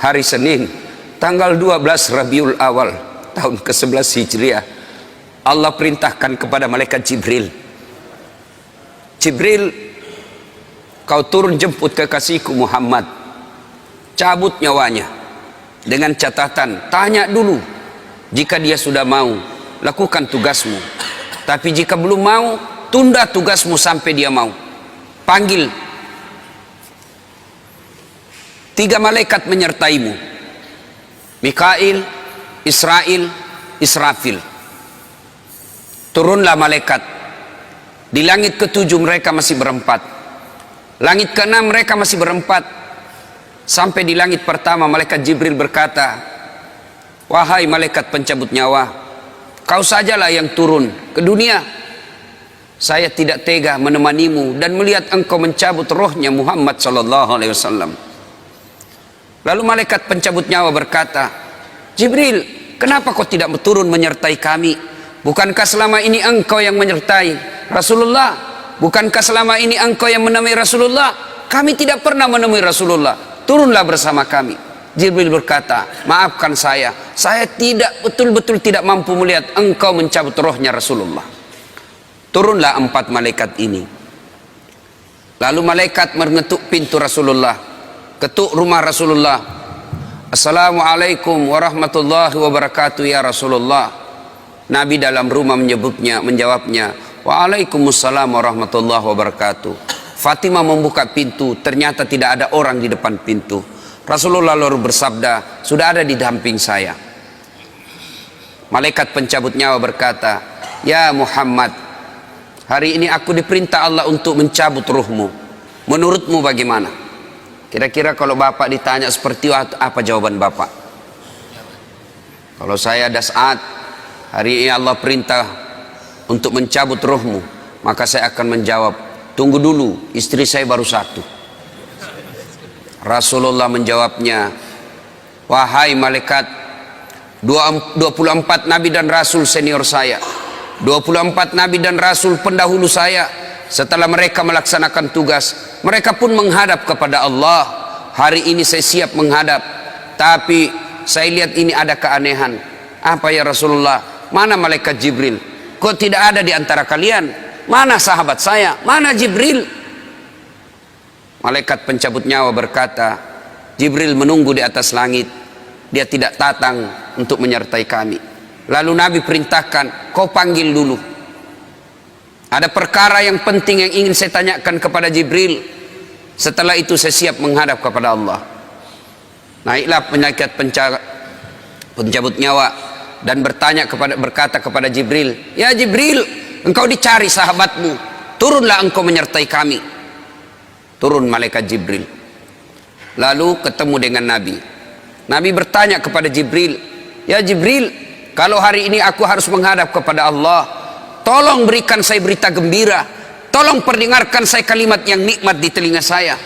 hari Senin tanggal 12 Rabiul Awal tahun ke-11 Hijriah, Allah perintahkan kepada malaikat Jibril, Jibril, kau turun jemput kekasihku Muhammad, cabut nyawanya, dengan catatan tanya dulu, jika dia sudah mau lakukan tugasmu, tapi jika belum mau tunda tugasmu sampai dia mau. Panggil 3 malaikat menyertaimu, Mikail, Israel, Israfil. Turunlah malaikat. Di langit ke-7 mereka masih berempat, langit ke-6 mereka masih berempat. Sampai di langit pertama malaikat Jibril berkata, wahai malaikat pencabut nyawa, kau sajalah yang turun ke dunia. Saya tidak tega menemanimu dan melihat engkau mencabut rohnya Muhammad sallallahu alaihi wasallam. Lalu malaikat pencabut nyawa berkata, Jibril, kenapa kau tidak turun menyertai kami? Bukankah selama ini engkau yang menyertai Rasulullah? Bukankah selama ini engkau yang menemui Rasulullah? Kami tidak pernah menemui Rasulullah. Turunlah bersama kami. Jibril berkata, maafkan saya tidak betul-betul tidak mampu melihat engkau mencabut rohnya Rasulullah. Turunlah 4 malaikat ini. Lalu malaikat mengetuk pintu Rasulullah, ketuk rumah Rasulullah. Assalamualaikum warahmatullahi wabarakatuh ya Rasulullah. Nabi dalam rumah menjawabnya, waalaikumsalam warahmatullahi wabarakatuh. Fatimah membuka pintu, ternyata tidak ada orang di depan pintu. Rasulullah lalu bersabda, sudah ada di damping saya. Malaikat pencabut nyawa berkata, ya Muhammad, hari ini aku diperintah Allah untuk mencabut ruhmu. Menurutmu bagaimana? Kira-kira kalau bapak ditanya seperti itu, apa jawaban bapak? Kalau saya ada saat hari ini Allah perintah untuk mencabut rohmu, maka saya akan menjawab, tunggu dulu, istri saya baru 1. Rasulullah menjawabnya, wahai malaikat, 24 nabi dan rasul senior saya, 24 nabi dan rasul pendahulu saya, setelah mereka melaksanakan tugas, mereka pun menghadap kepada Allah. Hari ini saya siap menghadap, tapi saya lihat ini ada keanehan. Apa ya Rasulullah? Mana malaikat Jibril? Kok tidak ada di antara kalian? Mana sahabat saya? Mana Jibril? Malaikat pencabut nyawa berkata, Jibril menunggu di atas langit, dia tidak datang untuk menyertai kami. Lalu Nabi perintahkan, kau panggil dulu. Ada perkara yang penting yang ingin saya tanyakan kepada Jibril. Setelah itu saya siap menghadap kepada Allah. Naiklah malaikat pencabut nyawa dan berkata kepada Jibril, ya Jibril, engkau dicari sahabatmu, turunlah engkau menyertai kami. Turun malaikat Jibril, lalu ketemu dengan Nabi. Nabi bertanya kepada Jibril, ya Jibril, kalau hari ini aku harus menghadap kepada Allah, tolong berikan saya berita gembira, tolong perdengarkan saya kalimat yang nikmat di telinga saya.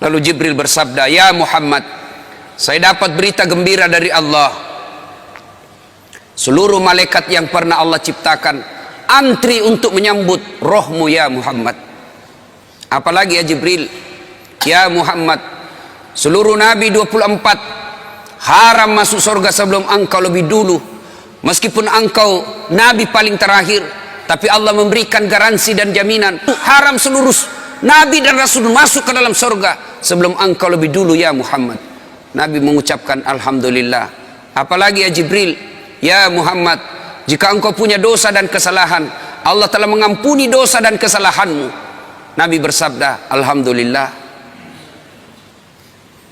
Lalu Jibril bersabda, ya Muhammad, saya dapat berita gembira dari Allah. Seluruh malaikat yang pernah Allah ciptakan antri untuk menyambut rohmu ya Muhammad. Apalagi ya Jibril, ya Muhammad, seluruh nabi 24 haram masuk surga sebelum engkau lebih dulu. Meskipun engkau nabi paling terakhir, tapi Allah memberikan garansi dan jaminan, haram seluruh nabi dan rasul masuk ke dalam surga sebelum engkau lebih dulu ya Muhammad. Nabi mengucapkan alhamdulillah. Apalagi ya Jibril, ya Muhammad, jika engkau punya dosa dan kesalahan, Allah telah mengampuni dosa dan kesalahanmu. Nabi bersabda, alhamdulillah.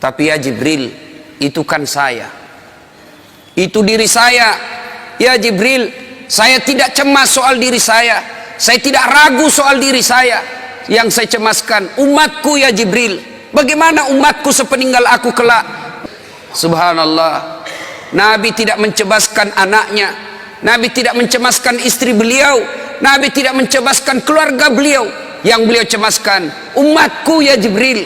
Tapi ya Jibril, itu kan saya, itu diri saya. Ya Jibril, saya tidak cemas soal diri saya tidak ragu soal diri saya. Yang saya cemaskan umatku ya Jibril. Bagaimana umatku sepeninggal aku kelak? Subhanallah, Nabi tidak mencemaskan anaknya, Nabi tidak mencemaskan istri beliau, Nabi tidak mencemaskan keluarga beliau. Yang beliau cemaskan umatku ya Jibril.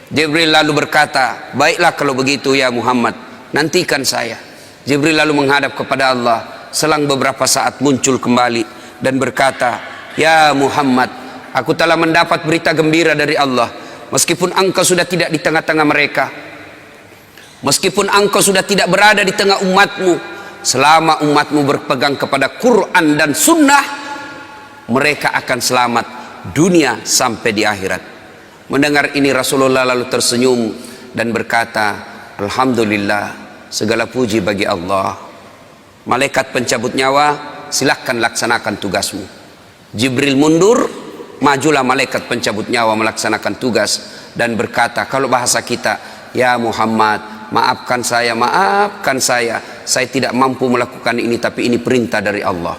Jibril lalu berkata, baiklah kalau begitu ya Muhammad, nantikan saya. Jibril lalu menghadap kepada Allah. Selang beberapa saat muncul kembali dan berkata, ya Muhammad, aku telah mendapat berita gembira dari Allah. Meskipun engkau sudah tidak di tengah-tengah mereka, Meskipun engkau sudah tidak berada di tengah umatmu, selama umatmu berpegang kepada Quran dan Sunnah, mereka akan selamat dunia sampai di akhirat. Mendengar ini Rasulullah lalu tersenyum dan berkata, Alhamdulillah, segala puji bagi Allah. Malaikat pencabut nyawa, silahkan laksanakan tugasmu. Jibril mundur, majulah malaikat pencabut nyawa melaksanakan tugas dan berkata, kalau bahasa kita, ya Muhammad, maafkan saya, saya tidak mampu melakukan ini, tapi ini perintah dari Allah.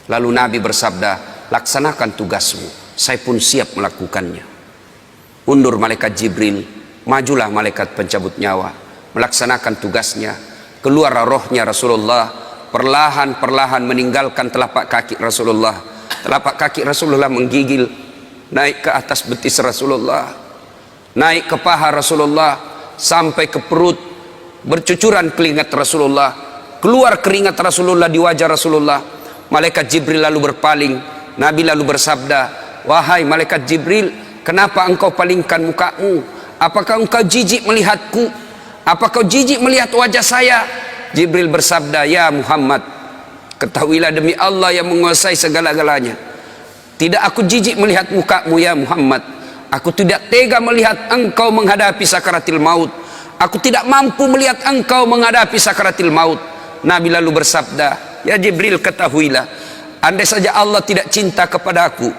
Lalu Nabi bersabda, laksanakan tugasmu, saya pun siap melakukannya. Mundur malaikat Jibril, majulah malaikat pencabut nyawa melaksanakan tugasnya. Keluar rohnya Rasulullah, perlahan-perlahan meninggalkan telapak kaki Rasulullah. Telapak kaki Rasulullah menggigil naik ke atas betis Rasulullah, naik ke paha Rasulullah, sampai ke perut. Bercucuran keringat Rasulullah, keluar keringat Rasulullah di wajah Rasulullah. Malaikat Jibril lalu berpaling. Nabi lalu bersabda, wahai malaikat Jibril, kenapa engkau palingkan mukamu? Apakah engkau jijik melihatku? Apakah jijik melihat wajah saya? Jibril bersabda, ya Muhammad, ketahuilah demi Allah yang menguasai segala-galanya, tidak aku jijik melihat mukamu ya Muhammad. Aku tidak tega melihat engkau menghadapi sakaratil maut. Aku tidak mampu melihat engkau menghadapi sakaratil maut. Nabi lalu bersabda, ya Jibril, ketahuilah, andai saja Allah tidak cinta kepadaku,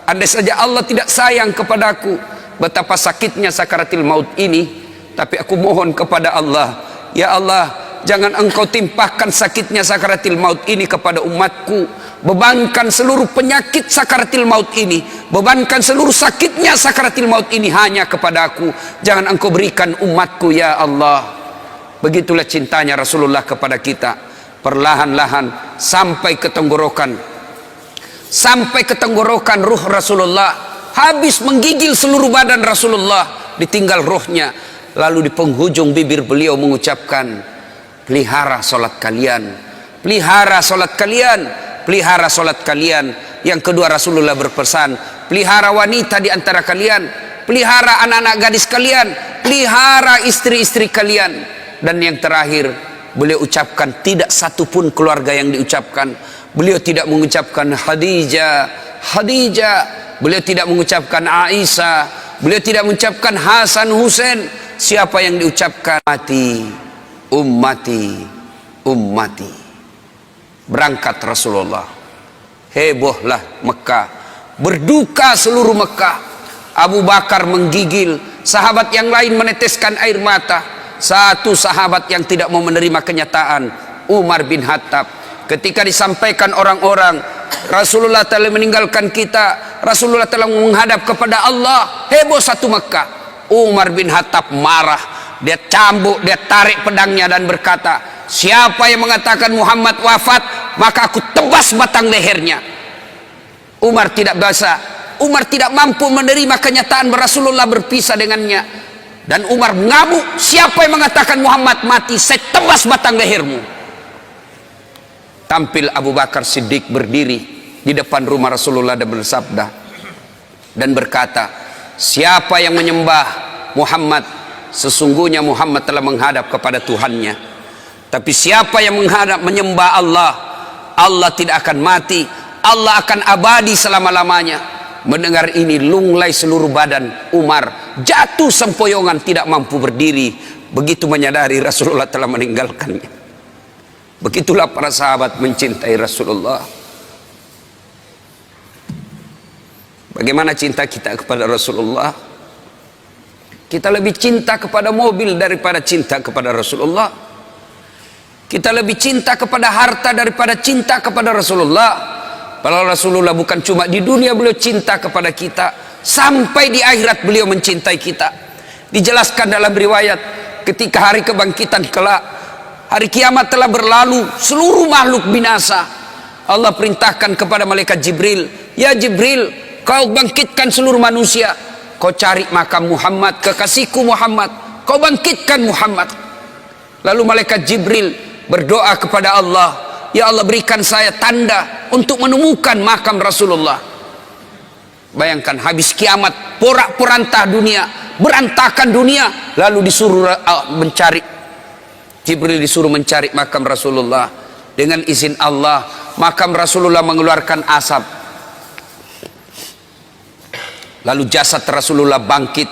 andai saja Allah tidak sayang kepadaku, betapa sakitnya sakaratil maut ini. Tapi aku mohon kepada Allah, ya Allah, jangan engkau timpahkan sakitnya sakaratil maut ini kepada umatku. Bebankan seluruh penyakit sakaratil maut ini, bebankan seluruh sakitnya sakaratil maut ini hanya kepada aku. Jangan engkau berikan umatku ya Allah. Begitulah cintanya Rasulullah kepada kita. Perlahan-lahan sampai ke tenggorokan, sampai ke tenggorokan ruh Rasulullah, habis menggigil seluruh badan Rasulullah, ditinggal ruhnya. Lalu di penghujung bibir beliau mengucapkan, pelihara solat kalian, pelihara solat kalian, pelihara solat kalian. Yang kedua Rasulullah berpesan, pelihara wanita di antara kalian, pelihara anak-anak gadis kalian, pelihara istri-istri kalian. Dan yang terakhir beliau ucapkan, tidak satu pun keluarga yang diucapkan. Beliau tidak mengucapkan Khadijah, Khadijah. Beliau tidak mengucapkan Aisyah. Beliau tidak mengucapkan Hasan, Husain. Siapa yang diucapkan? Ummati, ummati, ummati. Berangkat Rasulullah, hebohlah Mekah, berduka seluruh Mekah. Abu Bakar menggigil, sahabat yang lain meneteskan air mata. Satu sahabat yang tidak mau menerima kenyataan, Umar bin Khattab. Ketika disampaikan orang-orang, Rasulullah telah meninggalkan kita, Rasulullah telah menghadap kepada Allah, heboh satu Mekah. Umar bin Khattab marah, dia cambuk, dia tarik pedangnya dan berkata, siapa yang mengatakan Muhammad wafat, maka aku tebas batang lehernya. Umar tidak bisa, Umar tidak mampu menerima kenyataan Rasulullah berpisah dengannya. Dan Umar mengamuk, siapa yang mengatakan Muhammad mati, saya tebas batang lehermu. Tampil Abu Bakar Siddiq berdiri di depan rumah Rasulullah dan bersabda dan berkata, siapa yang menyembah Muhammad, sesungguhnya Muhammad telah menghadap kepada Tuhannya. Tapi siapa yang menyembah Allah, Allah tidak akan mati, Allah akan abadi selama-lamanya. Mendengar ini lunglai seluruh badan Umar, jatuh sempoyongan, tidak mampu berdiri. Begitu menyadari Rasulullah telah meninggalkannya. Begitulah para sahabat mencintai Rasulullah. Bagaimana cinta kita kepada Rasulullah? Kita lebih cinta kepada mobil daripada cinta kepada Rasulullah. Kita lebih cinta kepada harta daripada cinta kepada Rasulullah. Padahal Rasulullah bukan cuma di dunia beliau cinta kepada kita, sampai di akhirat beliau mencintai kita. Dijelaskan dalam riwayat, ketika hari kebangkitan kelak, hari kiamat telah berlalu, seluruh makhluk binasa. Allah perintahkan kepada malaikat Jibril, ya Jibril, kau bangkitkan seluruh manusia, kau cari makam Muhammad, kekasihku Muhammad, kau bangkitkan Muhammad. Lalu malaikat Jibril berdoa kepada Allah, ya Allah, berikan saya tanda untuk menemukan makam Rasulullah. Bayangkan, habis kiamat, porak-porantah dunia, berantakan dunia, lalu disuruh mencari Jibril disuruh mencari makam Rasulullah. Dengan izin Allah, makam Rasulullah mengeluarkan asap. Lalu jasad Rasulullah bangkit.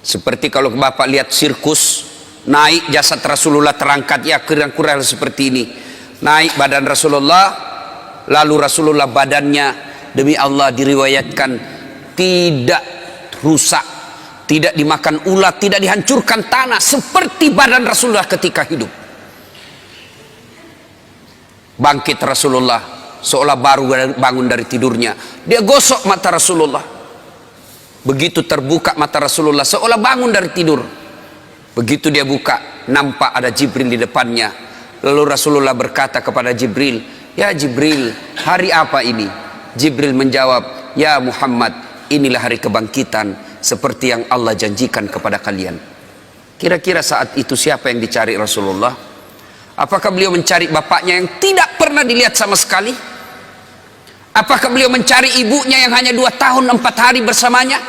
Seperti kalau Bapak lihat sirkus, naik jasad Rasulullah terangkat, ya kurang-kurang seperti ini. Naik badan Rasulullah, lalu Rasulullah badannya demi Allah diriwayatkan tidak rusak, tidak dimakan ulat, tidak dihancurkan tanah, seperti badan Rasulullah ketika hidup. Bangkit Rasulullah seolah baru bangun dari tidurnya. Dia gosok mata Rasulullah. Begitu terbuka mata Rasulullah seolah bangun dari tidur. Begitu dia buka, nampak ada Jibril di depannya. Lalu Rasulullah berkata kepada Jibril, "Ya Jibril, hari apa ini?" Jibril menjawab, "Ya Muhammad, inilah hari kebangkitan seperti yang Allah janjikan kepada kalian." Kira-kira saat itu siapa yang dicari Rasulullah? Apakah beliau mencari bapaknya yang tidak pernah dilihat sama sekali? Apakah beliau mencari ibunya yang hanya 2 tahun 4 hari bersamanya?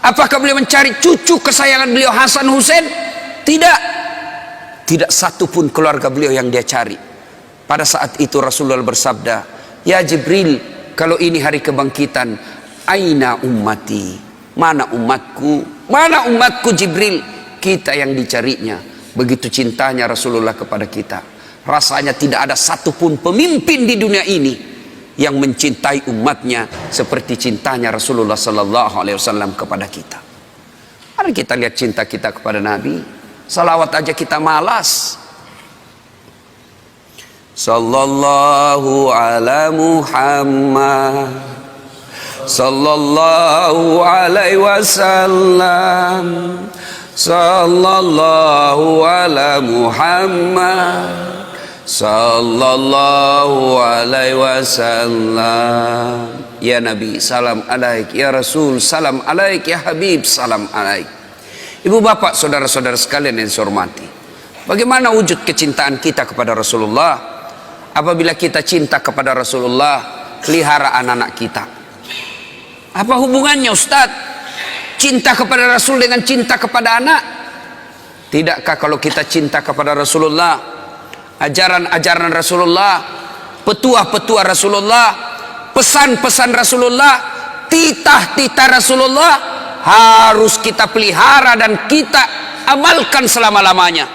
Apakah beliau mencari cucu kesayangan beliau Hasan Hussein? Tidak. Tidak satu pun keluarga beliau yang dia cari. Pada saat itu Rasulullah bersabda, "Ya Jibril, kalau ini hari kebangkitan, aina ummati? Mana umatku? Mana umatku Jibril?" Kita yang dicarinya. Begitu cintanya Rasulullah kepada kita. Rasanya tidak ada satupun pemimpin di dunia ini yang mencintai umatnya seperti cintanya Rasulullah sallallahu alaihi wasallam kepada kita. Mari kita lihat cinta kita kepada Nabi. Salawat aja kita malas. Sallallahu ala Muhammad, sallallahu alaihi wasallam, sallallahu ala Muhammad, sallallahu alaihi wasallam. Ya Nabi, salam alaik. Ya Rasul, salam alaik. Ya Habib, salam alaik. Ibu bapak, saudara-saudara sekalian yang saya hormati, bagaimana wujud kecintaan kita kepada Rasulullah? Apabila kita cinta kepada Rasulullah, pelihara anak-anak kita. Apa hubungannya Ustaz? Cinta kepada Rasul dengan cinta kepada anak? Tidakkah kalau kita cinta kepada Rasulullah, ajaran-ajaran Rasulullah, petuah-petuah Rasulullah, pesan-pesan Rasulullah, titah-titah Rasulullah harus kita pelihara dan kita amalkan selama-lamanya.